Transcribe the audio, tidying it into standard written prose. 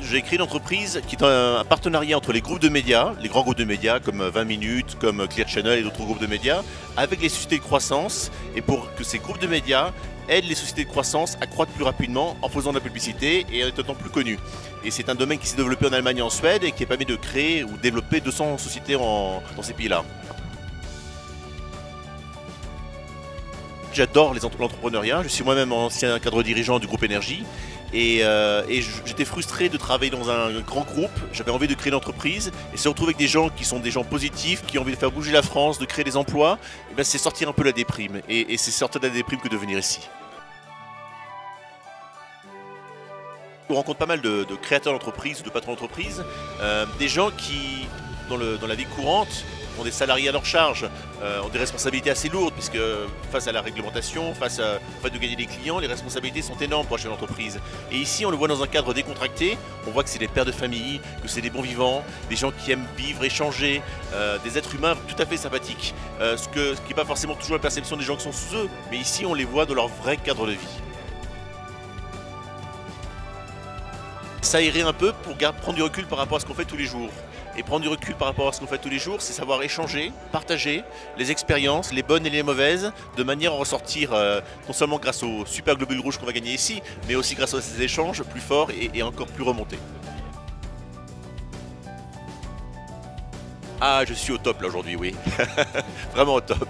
j'ai créé une entreprise qui est un partenariat entre les groupes de médias, les grands groupes de médias comme 20 minutes, comme Clear Channel et d'autres groupes de médias, avec les sociétés de croissance, et pour que ces groupes de médias aident les sociétés de croissance à croître plus rapidement en faisant de la publicité et en étant plus connus. Et c'est un domaine qui s'est développé en Allemagne et en Suède et qui a permis de créer ou développer 200 sociétés dans ces pays-là. J'adore l'entrepreneuriat, je suis moi-même ancien cadre dirigeant du groupe Énergie et j'étais frustré de travailler dans un grand groupe, j'avais envie de créer une entreprise et se retrouver avec des gens qui sont des gens positifs, qui ont envie de faire bouger la France, de créer des emplois, et ben c'est sortir un peu la déprime et c'est sortir de la déprime que de venir ici. On rencontre pas mal de créateurs d'entreprises ou de patrons d'entreprises, des gens qui, dans la vie courante, ont des salariés à leur charge, ont des responsabilités assez lourdes, puisque face à la réglementation, face au fait de gagner des clients, les responsabilités sont énormes pour un chef d'entreprise. Et ici, on le voit dans un cadre décontracté, on voit que c'est des pères de famille, que c'est des bons vivants, des gens qui aiment vivre, échanger, des êtres humains tout à fait sympathiques, ce qui n'est pas forcément toujours la perception des gens qui sont sous eux, mais ici, on les voit dans leur vrai cadre de vie. S'aérer un peu pour prendre du recul par rapport à ce qu'on fait tous les jours. Et prendre du recul par rapport à ce qu'on fait tous les jours, c'est savoir échanger, partager les expériences, les bonnes et les mauvaises, de manière à en ressortir non seulement grâce aux super globules rouges qu'on va gagner ici, mais aussi grâce à ces échanges plus forts et encore plus remontés. Ah, je suis au top là aujourd'hui, oui. Vraiment au top.